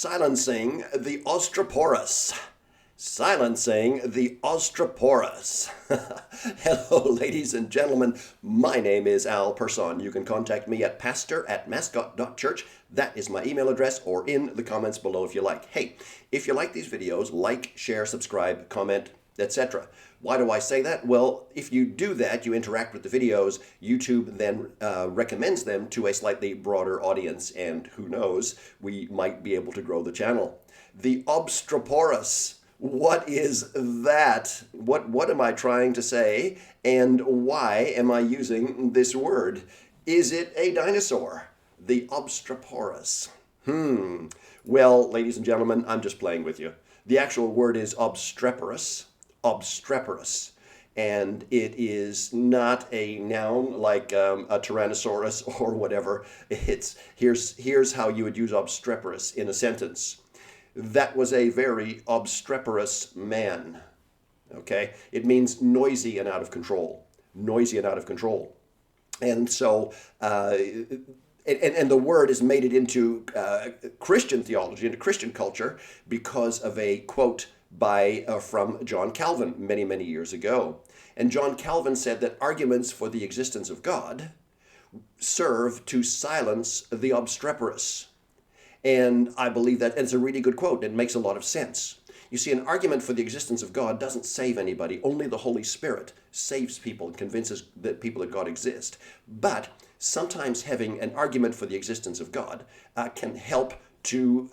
Silencing the Obstreperous. Silencing the Obstreperous. Hello, ladies and gentlemen. My name is Persohn. You can contact me at pastor@mascot.church. That is my email address, or in the comments below if you like. Hey, if you like these videos, like, share, subscribe, comment, etc. Why do I say that? Well, if you do that, you interact with the videos, YouTube then recommends them to a slightly broader audience, and who knows, we might be able to grow the channel. The Obstreperous. What is that? What am I trying to say, and why am I using this word? Is it a dinosaur? The Obstreperous. Well, ladies and gentlemen, I'm just playing with you. The actual word is obstreperous. Obstreperous, and it is not a noun like a tyrannosaurus or whatever. Here's how you would use obstreperous in a sentence. That was a very obstreperous man. Okay, it means noisy and out of control. Noisy and out of control, and so. And the word is made it into Christian theology, into Christian culture, because of a quote from John Calvin many years ago. And John Calvin said that arguments for the existence of God serve to silence the obstreperous. And I believe that it's a really good quote. It makes a lot of sense. You see, an argument for the existence of God doesn't save anybody. Only the Holy Spirit saves people and convinces people that God exists. But sometimes having an argument for the existence of God can help to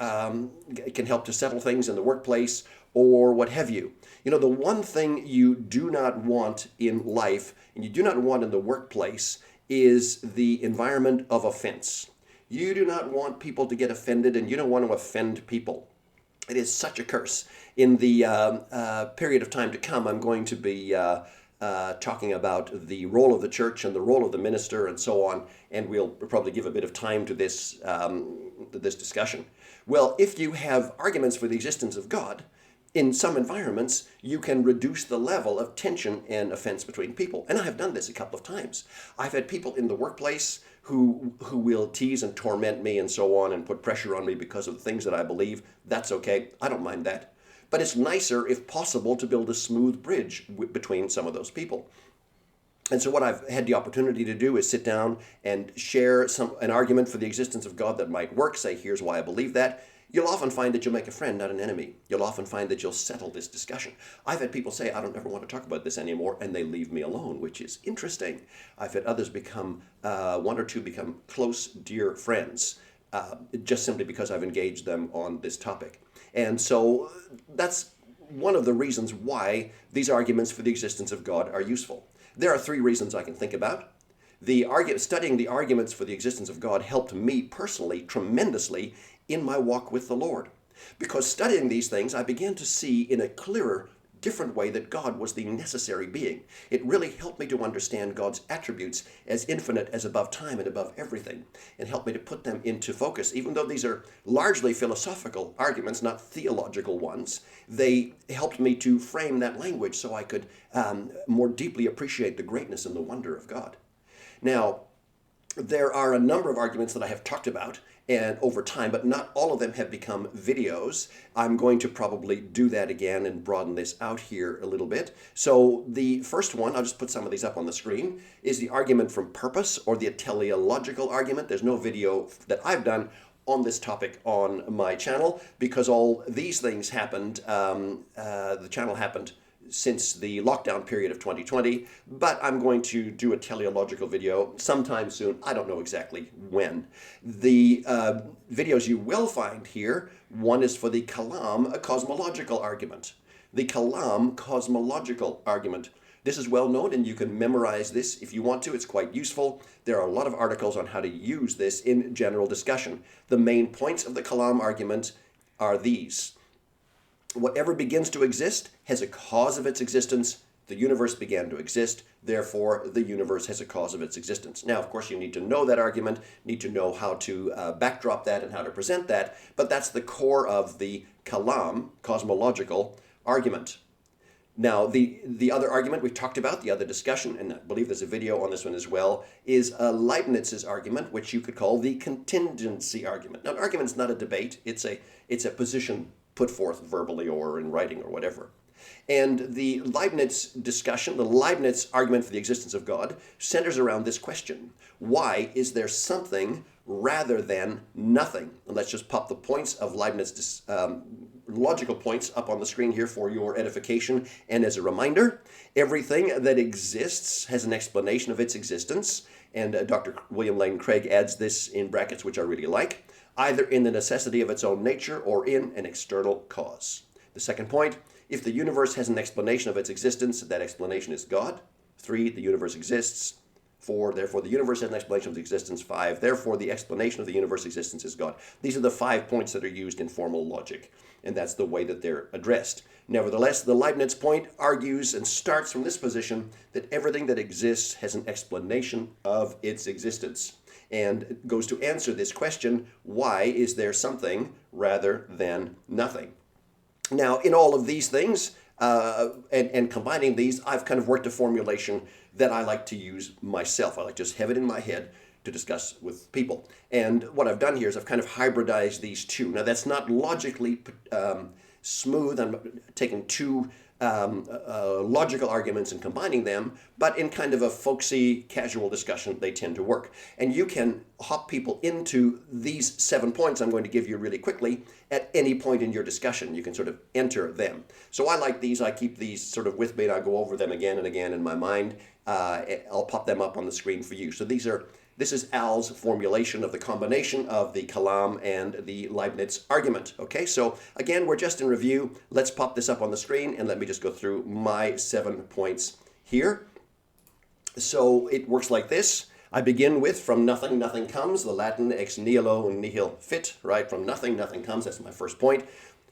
settle things in the workplace or what have you. You know, the one thing you do not want in life, and you do not want in the workplace, is the environment of offense. You do not want people to get offended, and you don't want to offend people. It is such a curse. In the period of time to come, I'm going to be talking about the role of the church and the role of the minister and so on, and we'll probably give a bit of time to this discussion. Well, if you have arguments for the existence of God, in some environments, you can reduce the level of tension and offense between people. And I have done this a couple of times. I've had people in the workplace who will tease and torment me and so on and put pressure on me because of the things that I believe. That's okay. I don't mind that. But it's nicer, if possible, to build a smooth bridge between some of those people. And so what I've had the opportunity to do is sit down and share an argument for the existence of God that might work, say, here's why I believe that. You'll often find that you'll make a friend, not an enemy. You'll often find that you'll settle this discussion. I've had people say, I don't ever want to talk about this anymore, and they leave me alone, which is interesting. I've had others become, one or two become close, dear friends, just simply because I've engaged them on this topic. And so that's one of the reasons why these arguments for the existence of God are useful. There are three reasons I can think about. Studying the arguments for the existence of God helped me personally tremendously in my walk with the Lord. Because studying these things, I began to see in a clearer, different way that God was the necessary being. It really helped me to understand God's attributes as infinite, as above time and above everything, and helped me to put them into focus. Even though these are largely philosophical arguments, not theological ones, they helped me to frame that language so I could more deeply appreciate the greatness and the wonder of God. Now, there are a number of arguments that I have talked about and over time, but not all of them have become videos. I'm going to probably do that again and broaden this out here a little bit. So the first one, I'll just put some of these up on the screen, is the argument from purpose, or the teleological argument. There's no video that I've done on this topic on my channel because all these things happened, the channel happened since the lockdown period of 2020, but I'm going to do a teleological video sometime soon. I don't know exactly when. The videos you will find here, one is for the Kalam, a cosmological argument. The Kalam cosmological argument. This is well known, and you can memorize this if you want to. It's quite useful. There are a lot of articles on how to use this in general discussion. The main points of the Kalam argument are these. Whatever begins to exist has a cause of its existence. The universe began to exist, therefore the universe has a cause of its existence. Now, of course, you need to know that argument, need to know how to backdrop that and how to present that, but that's the core of the Kalam, cosmological argument. Now, the other argument we've talked about, the other discussion, and I believe there's a video on this one as well, is Leibniz's argument, which you could call the contingency argument. Now, an argument is not a debate. It's a position put forth verbally or in writing or whatever. And the Leibniz discussion, the Leibniz argument for the existence of God, centers around this question. Why is there something rather than nothing? And let's just pop the points of Leibniz's logical points up on the screen here for your edification. And as a reminder, everything that exists has an explanation of its existence. And Dr. William Lane Craig adds this in brackets, which I really like, either in the necessity of its own nature or in an external cause. The second point, if the universe has an explanation of its existence, that explanation is God. 3, the universe exists. 4, therefore the universe has an explanation of its existence. 5, therefore the explanation of the universe's existence is God. These are the 5 points that are used in formal logic, and that's the way that they're addressed. Nevertheless, the Leibniz point argues and starts from this position that everything that exists has an explanation of its existence, and goes to answer this question, why is there something rather than nothing? Now, in all of these things, and combining these, I've kind of worked a formulation that I like to use myself. I like to just have it in my head to discuss with people. And what I've done here is I've kind of hybridized these two. Now, that's not logically smooth. I'm taking two logical arguments and combining them, but in kind of a folksy, casual discussion, they tend to work. And you can hop people into these 7 points I'm going to give you really quickly at any point in your discussion. You can sort of enter them. So I like these. I keep these sort of with me, and I go over them again and again in my mind. I'll pop them up on the screen for you. So this is Al's formulation of the combination of the Kalam and the Leibniz argument. Okay, so again, we're just in review. Let's pop this up on the screen and let me just go through my 7 points here. So it works like this. I begin with from nothing, nothing comes, the Latin ex nihilo nihil fit, right? From nothing, nothing comes. That's my first point.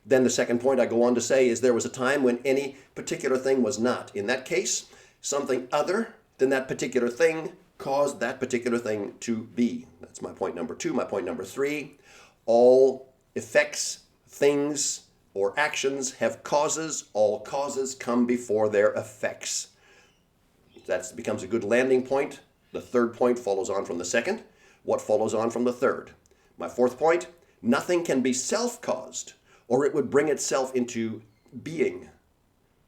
Then the second point I go on to say is there was a time when any particular thing was not. In that case, something other than that particular thing caused that particular thing to be. That's my point number 2. My point number 3, all effects, things, or actions have causes. All causes come before their effects. That becomes a good landing point. The third point follows on from the second. What follows on from the third? My fourth point, nothing can be self-caused, or it would bring itself into being,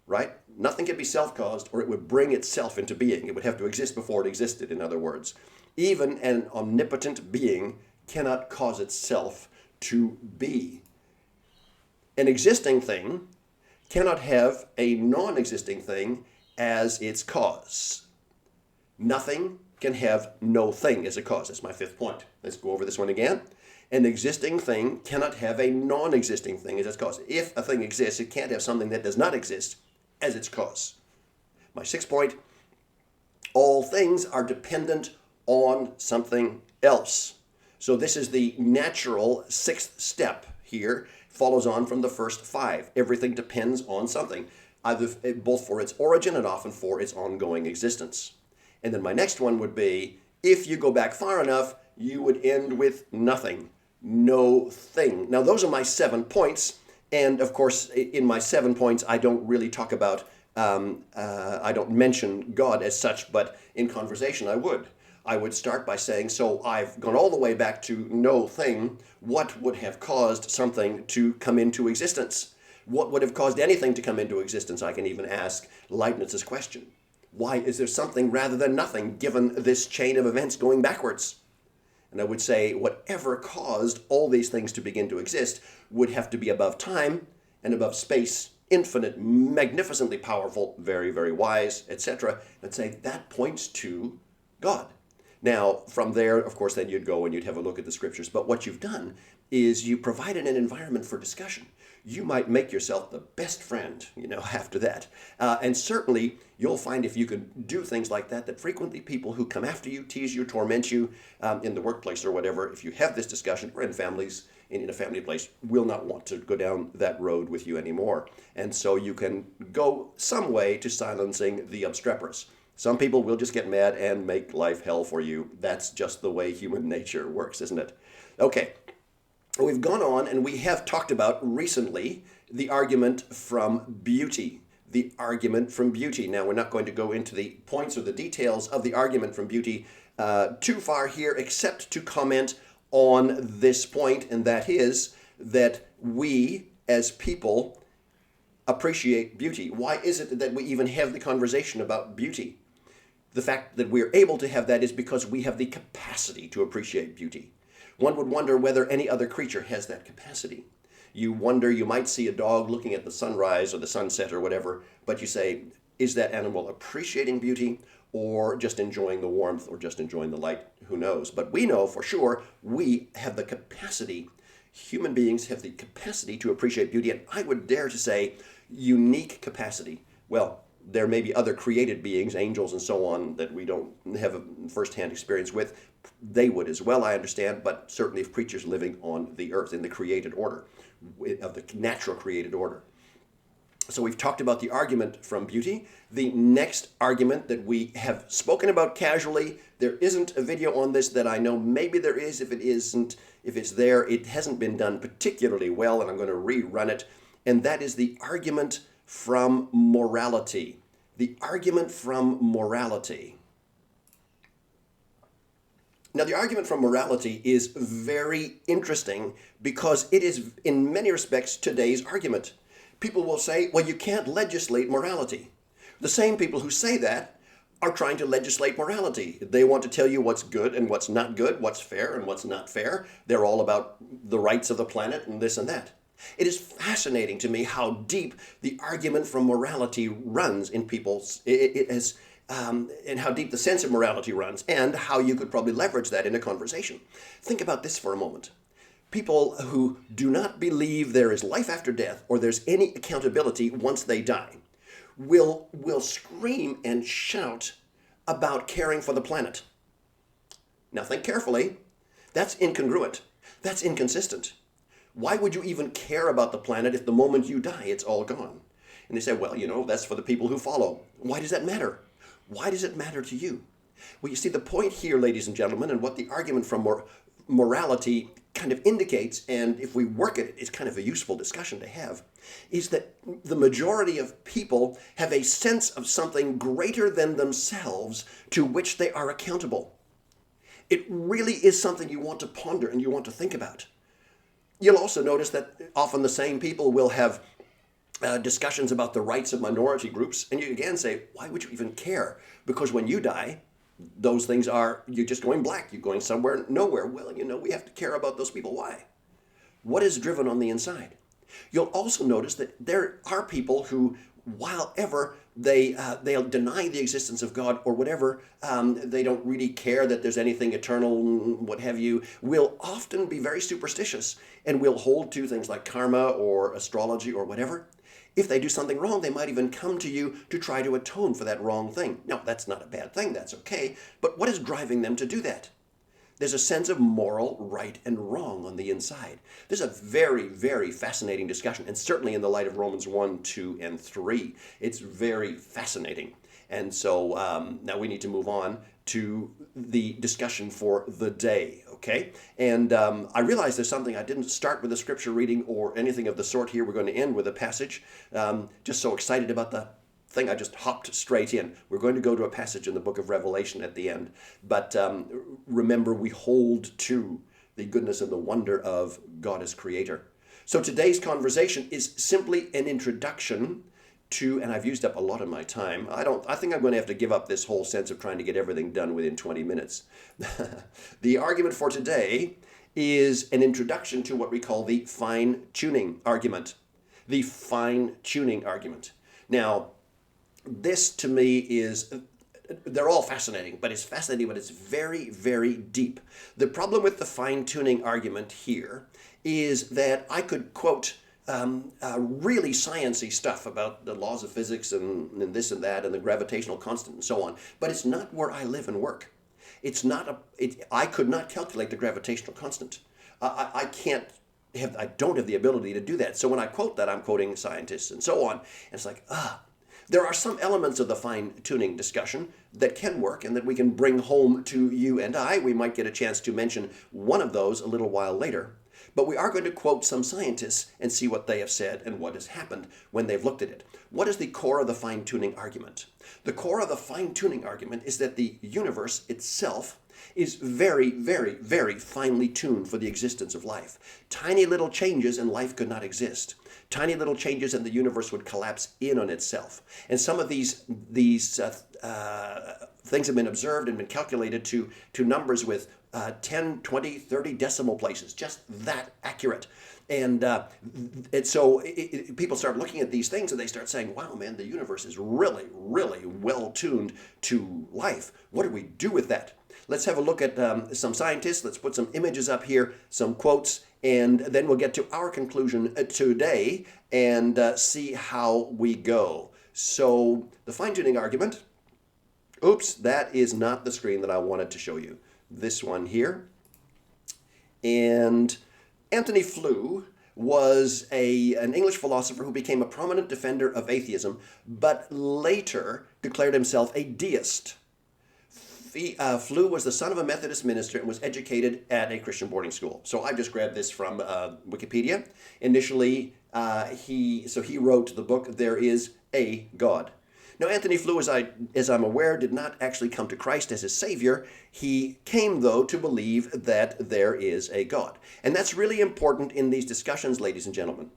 right? Nothing can be self-caused, or it would bring itself into being. It would have to exist before it existed, in other words. Even an omnipotent being cannot cause itself to be. An existing thing cannot have a non-existing thing as its cause. Nothing can have no thing as a cause. That's my 5th point. Let's go over this one again. An existing thing cannot have a non-existing thing as its cause. If a thing exists, it can't have something that does not exist as its cause. My 6th point, all things are dependent on something else. So this is the natural 6th step here, follows on from the first 5. Everything depends on something, either both for its origin and often for its ongoing existence. And then my next one would be, if you go back far enough, you would end with nothing, no thing. Now those are my 7 points. And of course, in my 7 points, I don't really talk about, I don't mention God as such, but in conversation I would. I would start by saying, so I've gone all the way back to no thing. What would have caused something to come into existence? What would have caused anything to come into existence? I can even ask Leibniz's question. Why is there something rather than nothing, given this chain of events going backwards? And I would say whatever caused all these things to begin to exist would have to be above time and above space, infinite, magnificently powerful, very, very wise, etc. And say that points to God. Now, from there, of course, then you'd go and you'd have a look at the scriptures. But what you've done is you provided an environment for discussion. You might make yourself the best friend, after that. And certainly, you'll find if you can do things like that, that frequently people who come after you, tease you, torment you in the workplace or whatever, if you have this discussion, or in families, in a family place, will not want to go down that road with you anymore. And so you can go some way to silencing the obstreperous. Some people will just get mad and make life hell for you. That's just the way human nature works, isn't it? Okay. We've gone on and we have talked about recently the argument from beauty. the argument from beauty. Now, we're not going to go into the points or the details of the argument from beauty too far here, except to comment on this point, and that is that we as people appreciate beauty. Why is it that we even have the conversation about beauty? The fact that we're able to have that is because we have the capacity to appreciate beauty. One would wonder whether any other creature has that capacity. You wonder, you might see a dog looking at the sunrise or the sunset or whatever, but you say, is that animal appreciating beauty or just enjoying the warmth or just enjoying the light? Who knows? But we know for sure we have the capacity, human beings have the capacity to appreciate beauty, and I would dare to say unique capacity. Well, there may be other created beings, angels and so on, that we don't have a first-hand experience with. They would as well, I understand, but certainly if creatures living on the earth in the created order, of the natural created order. So we've talked about the argument from beauty. The next argument that we have spoken about casually, there isn't a video on this that I know. Maybe there is. If it isn't, if it's there, it hasn't been done particularly well, and I'm going to rerun it. And that is the argument from morality. The argument from morality. Now, the argument from morality is very interesting because it is, in many respects, today's argument. People will say, well, you can't legislate morality. The same people who say that are trying to legislate morality. They want to tell you what's good and what's not good, what's fair and what's not fair. They're all about the rights of the planet and this and that. It is fascinating to me how deep the argument from morality runs in people's, and how deep the sense of morality runs, and how you could probably leverage that in a conversation. Think about this for a moment. People who do not believe there is life after death or there's any accountability once they die will scream and shout about caring for the planet. Now think carefully. That's incongruent. That's inconsistent. Why would you even care about the planet if the moment you die, it's all gone? And they say, well, that's for the people who follow. Why does that matter? Why does it matter to you? Well, you see, the point here, ladies and gentlemen, and what the argument from morality kind of indicates, and if we work at it, it's kind of a useful discussion to have, is that the majority of people have a sense of something greater than themselves to which they are accountable. It really is something you want to ponder and you want to think about. You'll also notice that often the same people will have discussions about the rights of minority groups, and you again say, why would you even care? Because when you die, those things you're just going black, you're going somewhere, nowhere. Well, we have to care about those people. Why? What is driven on the inside? You'll also notice that there are people who, while ever they'll deny the existence of God or whatever, they don't really care that there's anything eternal, what have you, will often be very superstitious and will hold to things like karma or astrology or whatever. If they do something wrong, they might even come to you to try to atone for that wrong thing. Now, that's not a bad thing, that's okay, but what is driving them to do that? There's a sense of moral right and wrong on the inside. This is a very, very fascinating discussion, and certainly in the light of Romans 1, 2, and 3. It's very fascinating. And so now we need to move on to the discussion for the day, okay? And I realize there's something I didn't start with a scripture reading or anything of the sort here. We're going to end with a passage. Just so excited about the thing, I just hopped straight in. We're going to go to a passage in the book of Revelation at the end. But remember, we hold to the goodness and the wonder of God as creator. So today's conversation is simply an introduction to, and I've used up a lot of my time. I think I'm going to have to give up this whole sense of trying to get everything done within 20 minutes. The argument for today is an introduction to what we call the fine-tuning argument. The fine-tuning argument. Now, this to me they're all fascinating, but it's fascinating, but it's very, very deep. The problem with the fine-tuning argument here is that I could quote really sciencey stuff about the laws of physics and this and that and the gravitational constant and so on, but it's not where I live and work. I could not calculate the gravitational constant. I don't have the ability to do that. So when I quote that, I'm quoting scientists and so on. And it's like, there are some elements of the fine-tuning discussion that can work and that we can bring home to you and I. We might get a chance to mention one of those a little while later. But we are going to quote some scientists and see what they have said and what has happened when they've looked at it. What is the core of the fine-tuning argument? The core of the fine-tuning argument is that the universe itself is very, very, very finely tuned for the existence of life. Tiny little changes and life could not exist. Tiny little changes and the universe would collapse in on itself. And some of these things have been observed and been calculated to numbers with 10, 20, 30 decimal places, just that accurate. And so people start looking at these things and they start saying, wow, man, the universe is really, really well tuned to life. What do we do with that? Let's have a look at some scientists. Let's put some images up here, some quotes, and then we'll get to our conclusion today and see how we go. So the fine-tuning argument, oops, that is not the screen that I wanted to show you. This one here. And Antony Flew was an English philosopher who became a prominent defender of atheism, but later declared himself a deist. Flew was the son of a Methodist minister and was educated at a Christian boarding school. So I just grabbed this from Wikipedia. Initially, he wrote the book, There Is a God. Now, Antony Flew, as I'm aware, did not actually come to Christ as his Savior. He came, though, to believe that there is a God. And that's really important in these discussions, ladies and gentlemen.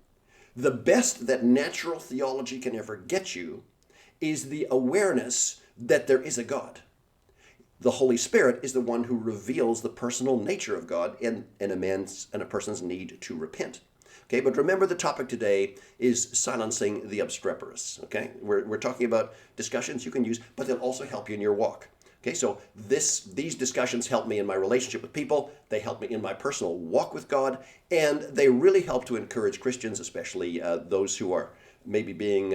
The best that natural theology can ever get you is the awareness that there is a God. The Holy Spirit is the one who reveals the personal nature of God and a person's need to repent. Okay, but remember the topic today is silencing the obstreperous. Okay, we're talking about discussions you can use, but they'll also help you in your walk. Okay, so these discussions help me in my relationship with people, they help me in my personal walk with God, and they really help to encourage Christians, especially those who are maybe being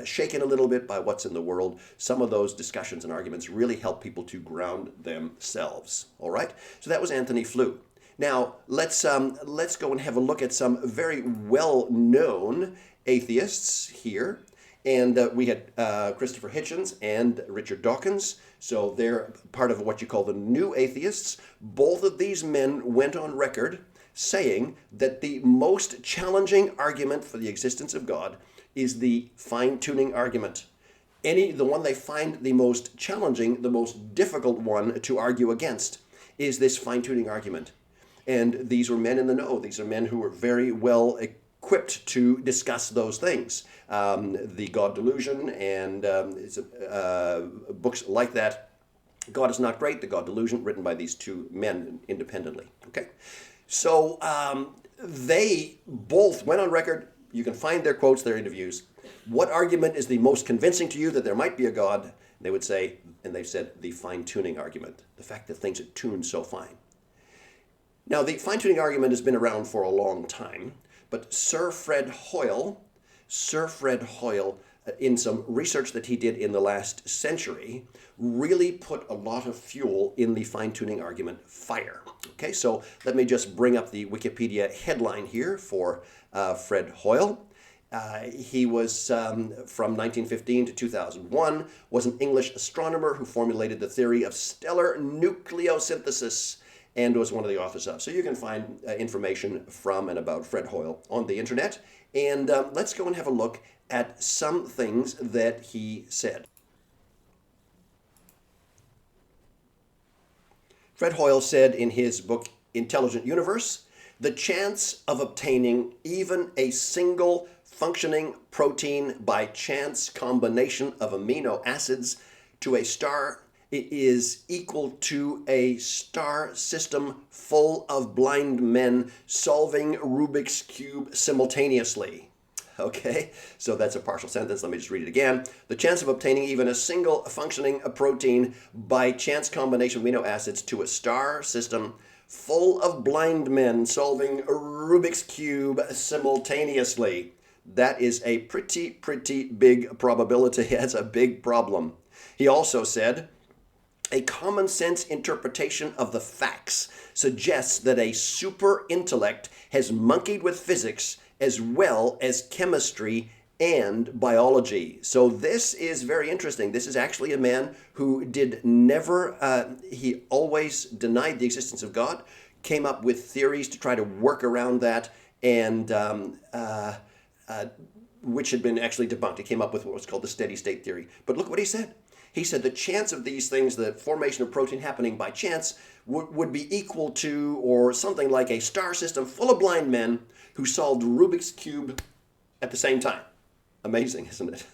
shaken a little bit by what's in the world. Some of those discussions and arguments really help people to ground themselves. All right, so that was Antony Flew. Now, let's go and have a look at some very well-known atheists here. And we had Christopher Hitchens and Richard Dawkins. So they're part of what you call the New Atheists. Both of these men went on record saying that the most challenging argument for the existence of God is the fine-tuning argument. The one they find the most challenging, the most difficult one to argue against is this fine-tuning argument. And these were men in the know. These are men who were very well equipped to discuss those things. The God Delusion and books like that. God is Not Great, The God Delusion, written by these two men independently. Okay, so they both went on record. You can find their quotes, their interviews. What argument is the most convincing to you that there might be a God? They would say, and they've said, the fine-tuning argument. The fact that things are tuned so fine. Now, the fine-tuning argument has been around for a long time, but Sir Fred Hoyle, in some research that he did in the last century, really put a lot of fuel in the fine-tuning argument fire. Okay, so let me just bring up the Wikipedia headline here for Fred Hoyle. He was from 1915 to 2001, was an English astronomer who formulated the theory of stellar nucleosynthesis and was one of the authors of. So you can find information from and about Fred Hoyle on the internet. And let's go and have a look at some things that he said. Fred Hoyle said in his book, Intelligent Universe, the chance of obtaining even a single functioning protein by chance combination of amino acids to a star is equal to a star system full of blind men solving Rubik's Cube simultaneously. Okay, so that's a partial sentence. Let me just read it again. The chance of obtaining even a single functioning protein by chance combination of amino acids to a star system full of blind men solving Rubik's Cube simultaneously. That is a pretty big probability. That's a big problem. He also said, a common sense interpretation of the facts suggests that a super intellect has monkeyed with physics as well as chemistry and biology. So this is very interesting. This is actually a man who he always denied the existence of God, came up with theories to try to work around that, and which had been actually debunked. He came up with what was called the steady state theory. But look what he said. He said the chance of these things, the formation of protein happening by chance, would be equal to or something like a star system full of blind men who solved Rubik's Cube at the same time. Amazing, isn't it?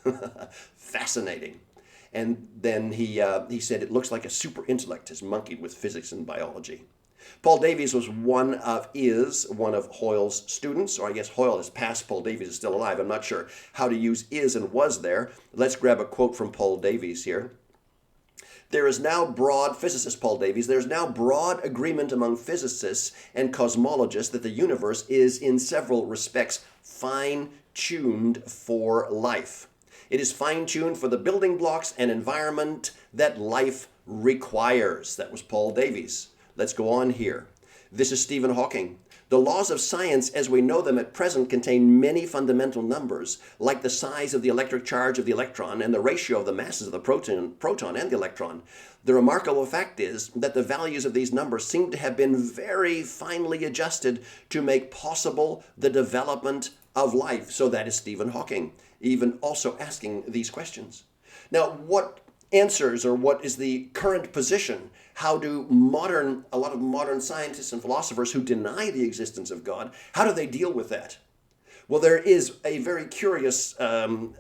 Fascinating. And then he said it looks like a super intellect has monkeyed with physics and biology. Paul Davies was one of Hoyle's students, or I guess Hoyle has passed, Paul Davies is still alive. I'm not sure how to use is and was there. Let's grab a quote from Paul Davies here. There is now physicist Paul Davies, there is now broad agreement among physicists and cosmologists that the universe is in several respects fine-tuned for life. It is fine-tuned for the building blocks and environment that life requires. That was Paul Davies. Let's go on here. This is Stephen Hawking. The laws of science as we know them at present contain many fundamental numbers, like the size of the electric charge of the electron and the ratio of the masses of the proton and the electron. The remarkable fact is that the values of these numbers seem to have been very finely adjusted to make possible the development of life. So that is Stephen Hawking, even also asking these questions. Now, what answers, or what is the current position? How do a lot of modern scientists and philosophers who deny the existence of God, how do they deal with that? Well, there is a very curious an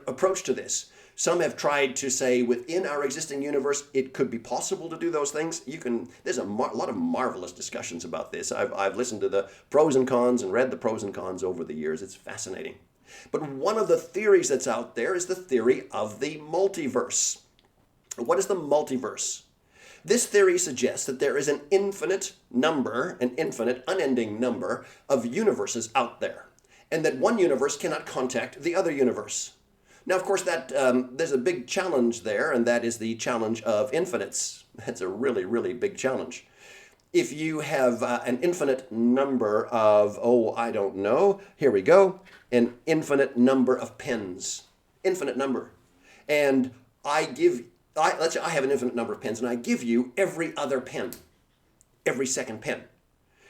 approach to this. Some have tried to say within our existing universe, it could be possible to do those things. There's a lot of marvelous discussions about this. I've listened to the pros and cons and read the pros and cons over the years. It's fascinating. But one of the theories that's out there is the theory of the multiverse. What is the multiverse? This theory suggests that there is an infinite, unending number of universes out there, and that one universe cannot contact the other universe. Now, of course, that there's a big challenge there, and that is the challenge of infinites. That's a really, really big challenge. If you have an infinite number of, I don't know, here we go, an infinite number of pens, infinite number, and let's say I have an infinite number of pens, and I give you every other pen, every second pen.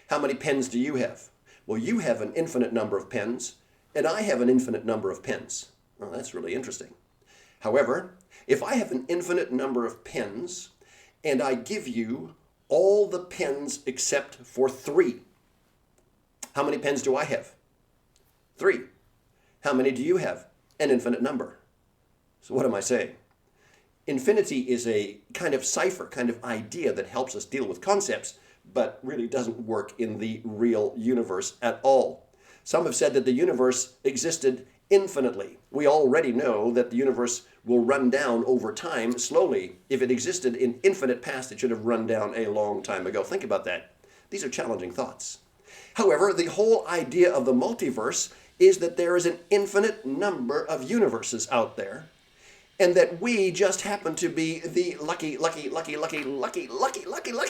How many pens do you have? Well, you have an infinite number of pens, and I have an infinite number of pens. Well, that's really interesting. However, if I have an infinite number of pens, and I give you all the pens except for 3, how many pens do I have? 3. How many do you have? An infinite number. So what am I saying? Infinity is a kind of cipher, kind of idea that helps us deal with concepts, but really doesn't work in the real universe at all. Some have said that the universe existed infinitely. We already know that the universe will run down over time slowly. If it existed in infinite past, it should have run down a long time ago. Think about that. These are challenging thoughts. However, the whole idea of the multiverse is that there is an infinite number of universes out there, and that we just happen to be the lucky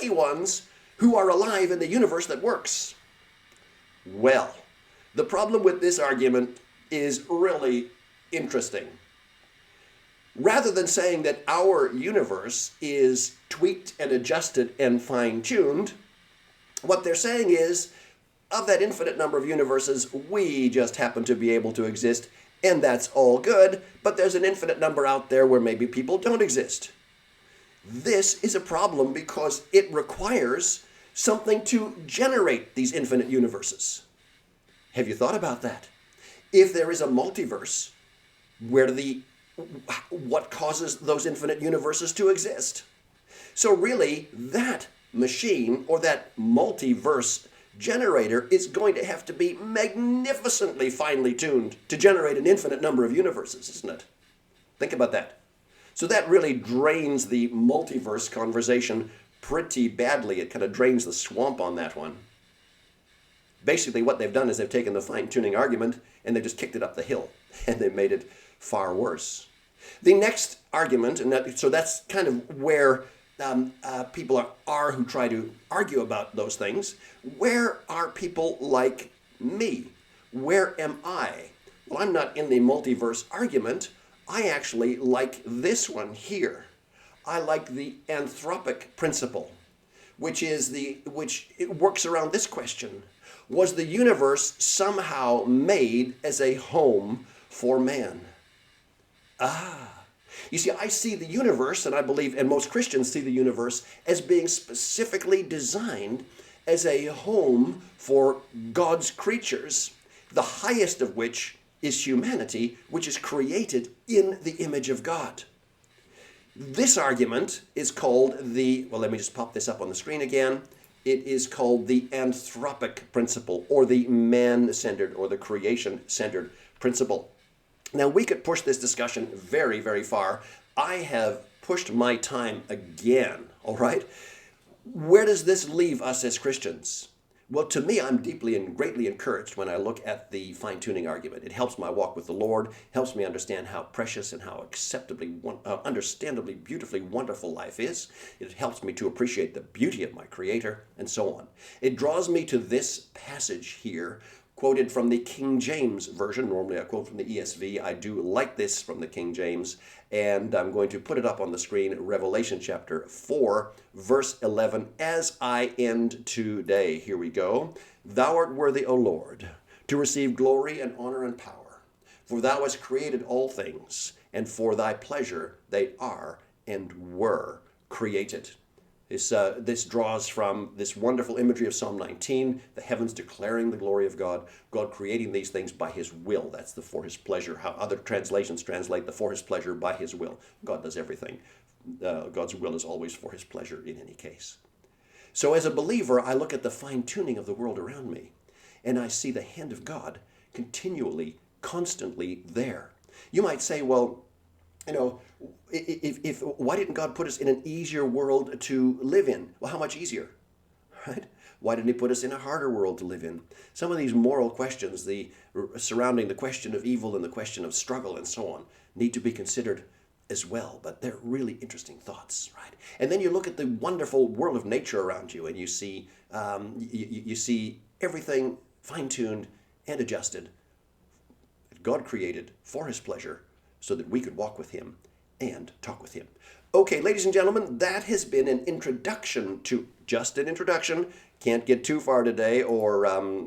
ones who are alive in the universe that works. Well, the problem with this argument is really interesting. Rather than saying that our universe is tweaked and adjusted and fine-tuned, what they're saying is, of that infinite number of universes, we just happen to be able to exist, and that's all good, but there's an infinite number out there where maybe people don't exist. This is a problem because it requires something to generate these infinite universes. Have you thought about that? If there is a multiverse, what causes those infinite universes to exist? So really, that machine or that multiverse generator is going to have to be magnificently finely tuned to generate an infinite number of universes, isn't it? Think about that. So that really drains the multiverse conversation pretty badly. It kind of drains the swamp on that one. Basically, what they've done is they've taken the fine-tuning argument and they just kicked it up the hill, and they made it far worse. The next argument, so that's kind of where people are who try to argue about those things. Where are people like me? Where am I? Well, I'm not in the multiverse argument. I actually like this one here. I like the anthropic principle. which it works around this question. Was the universe somehow made as a home for man? You see, I see the universe, and I believe, and most Christians see the universe as being specifically designed as a home for God's creatures, the highest of which is humanity, which is created in the image of God. This argument is called let me just pop this up on the screen again. It is called the anthropic principle, or the man-centered, or the creation-centered principle. Now, we could push this discussion very, very far. I have pushed my time again, all right? Where does this leave us as Christians? Well, to me, I'm deeply and greatly encouraged when I look at the fine-tuning argument. It helps my walk with the Lord, helps me understand how precious and how understandably, beautifully wonderful life is. It helps me to appreciate the beauty of my Creator, and so on. It draws me to this passage here, quoted from the King James Version. Normally I quote from the ESV. I do like this from the King James, and I'm going to put it up on the screen. Revelation chapter 4, verse 11, as I end today. Here we go. Thou art worthy, O Lord, to receive glory and honor and power, for thou hast created all things, and for thy pleasure they are and were created. This draws from this wonderful imagery of Psalm 19, the heavens declaring the glory of God, God creating these things by his will. That's the for his pleasure. How other translations translate the for his pleasure by his will. God does everything. God's will is always for his pleasure in any case. So as a believer, I look at the fine-tuning of the world around me, and I see the hand of God continually, constantly there. You might say, well, if why didn't God put us in an easier world to live in? Well, how much easier, right? Why didn't he put us in a harder world to live in? Some of these moral questions, surrounding the question of evil and the question of struggle and so on, need to be considered as well, but they're really interesting thoughts, right? And then you look at the wonderful world of nature around you, and you see you see everything fine-tuned and adjusted that God created for his pleasure, so that we could walk with him and talk with him. Okay, ladies and gentlemen, that has been an introduction to, just an introduction. Can't get too far today, or,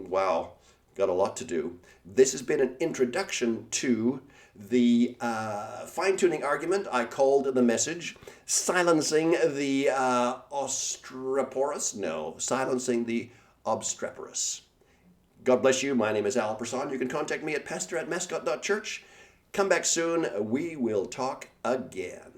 wow, got a lot to do. This has been an introduction to the fine-tuning argument. I called the message, Silencing the Silencing the Obstreperous. God bless you. My name is Persohn. You can contact me at pastor@mascot.church. Come back soon. We will talk again.